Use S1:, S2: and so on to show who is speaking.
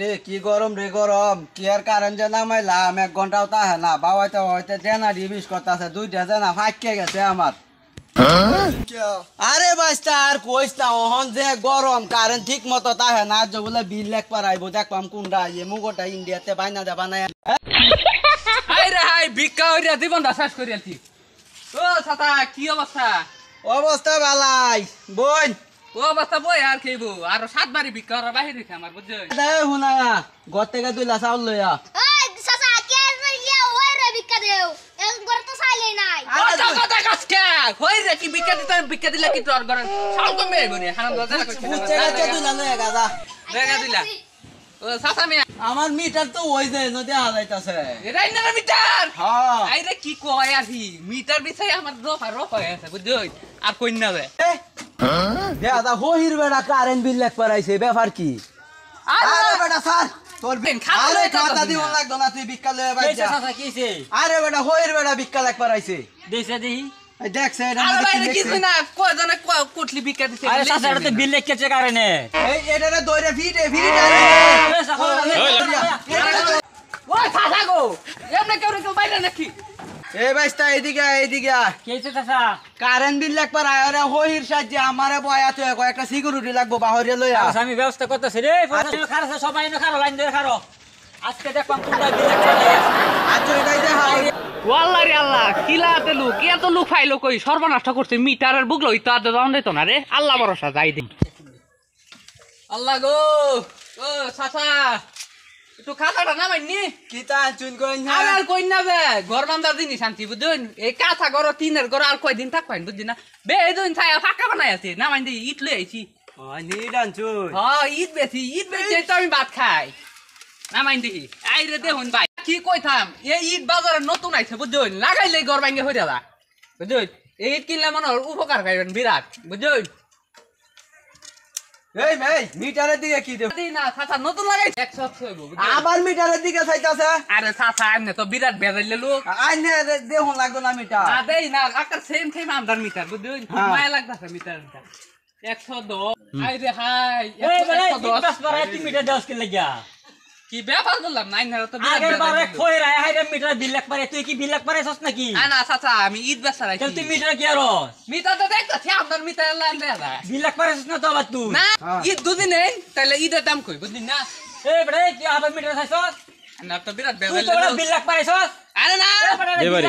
S1: রে কি গরম রে গরম কি আর কারণ যে নামাইলাম 1 ঘন্টাও তাহে না বাবাইতে হইতে জেনারি বিশ করতেছে 2টা জেনা ফাঁকে গেছে আমার। আরে বাইস্তা আর কইস না ওহন যে গরম কারেন্ট ঠিক মতো তাহে না যে বলে বিল লেখ পারাইবো দেখবাম কোনটা ইয়ে মুগোটা ইন্ডিয়াতে বাইনা দে বানায়।
S2: হাই রে হাই ভিক্ষা হইরা জীবনটা শেষ করিয়াছি। ও ছাতা কি অবস্থা?
S1: অবস্থা বালাই বোন
S2: ও অবস্থা বই আর খেইবো আর 7 বারি ভিক্ষা আর বাহির রেখে আমার বুঝছো।
S1: দে হুনা ঘর থেকে 2 লা চাউল লইয়া
S3: ওই চাচা কে ইয়া ওই রে ভিক্ষা দেও এক ঘরে তো চাইলেই নাই।
S2: কথা কথা কাজকা হই রে কি ভিক্ষা দিলে কি তোর ঘরে চাউল কমে গনে হারাম দাদা কইছে
S1: বুঝছে গেছে 2 লা লইয়া গাজা
S2: দেখা দিলা। ও ছাতা মিয়া
S1: আমার মিটার তো ওই যে নদী হালাইতাছে
S2: এরাই না মিটার।
S1: হ্যাঁ
S2: আইরে কি কয় আহি মিটার বিছাই আমার রফা আছে বুঝছো আর কই না রে।
S1: দাদা হইর বেড়া কারেন্ট বিল লেখ পারাইছে ব্যাপার কি? আরে বেটা স্যার তোর আরে খাতা দিও লাগতো না তুই বিক্কা লয়ে ভাই যা।
S4: চাচা কিছে
S1: আরে বেটা হইর বেড়া বিক্কা লেখ পারাইছে
S4: দেইছে দেহি
S1: এই দেখছে এটা
S2: আরে
S1: মধ্যে
S2: বাইরে
S1: কি
S2: কিছু
S1: লেখছে?
S2: না কয় জনে কোটলি ভিক্ষা দিছে।
S4: আরে চাচা এটা তো বিল লেখছে কারণে
S1: এই এটারে দইরে ফিটে
S2: ওই ছাতা গো এমনে কেউ কেউ বাইরে নাকি?
S1: এ বাইস্তা এদিকে এদিকে
S4: কিছে চাচা
S1: কারেন্ট বিল লেখ পারাই আরে হইর সাহায্যে আমারে বয়া তুই একটা সিকিউরিটি লাগবো বাহিরে লইয়া।
S4: আচ্ছা আমি ব্যবস্থা করতেছি রে খারাপ সবাই এনে খারাপ লাইন ধরে খারাপ আজকে দেখলাম তোমরা বিল লেখছে
S1: আচ্ছা এটাই দেখা
S2: ওয়াল্লাহ রে আল্লাহ কিলাতে লোক এত লোক ফাইলো কই সর্বনাশ করছে মিটারের বুকলো তো আর দাম দিত না রে আল্লাহ ভরসা যাই দিন। আল্লাহ গো ও চাচা একটু খাতাটা নামাইনি
S1: কি তা চুন কই না
S2: আর আর কই না বে ঘর বান্দার দিনই শান্তি বুঝুন এই কাঁথা ঘর টিনের ঘর আর কয়দিন থাকবেন বুঝছি না বে এই দিন ছায়া ফাঁকা বানাই আছে নামাইন দিয়ে ইট লই আইছি।
S1: ও নি ডানচুন
S2: হ্যাঁ ঈদ বেশি তো আমি ভাত খাই নামাইন দেখি আই রে দেখুন ভাই কি কইতাম এই ঈদ বাজারে নতুন আইছে বুঝুন লাগাইলে ঘর ভাঙ্গে হয়ে যাবা বুঝুন এই ঈদ কিনলে মানুষ উপকার পাইবেন বিরাট বুঝুন।
S1: এই মেই মিটারের দিকে কি দেব
S2: না চাচা নতুন লাগাইছে 100 হইব
S1: আবার মিটারের দিকে চাইতাছে
S2: আরে চাচা এমনি তো বিরাট বেজাইলে লোক
S1: আইনে দেখুন লাগতো না মিটার
S2: না দেই না আকার সেম সেম আমদার মিটার বুঝুন
S1: হ্যাঁ।
S2: মায়া লাগতাছে মিটারটা 110 আই রে হাই
S4: এই বলে
S2: 110
S4: বাস পারে 3 মিটার 10 কে লাগিয়া
S2: কি ব্যাপার বললাম নাই না তো বিরাট
S4: আগের বারে
S2: বেজাইলে।
S4: কই রায় হাইরে মিটার বিল লেখ পারে তুই কি বিল লেখ পারেছস নাকি
S2: না চাচা আমি ঈদ বেচা রাখি
S4: তাহলে তুই মিটার কি আরো
S2: মিটার তো দেখতাছি আপনার মিটার লাইন দেখা
S4: বিল লেখ পারেছস না তো আবার তুই
S2: না
S1: হ্যাঁ।
S2: ঈদ দুদিন নেই তাহলে ঈদের দাম কই বুঝলি না
S4: এই বড়ে কি আবার মিটার চাইছস
S2: না তো বিরাট
S4: তুই
S2: বেজাইলে
S4: তো
S2: লোক।
S4: বিল লেখ পারেছস
S2: আরে না
S4: দে বাড়ি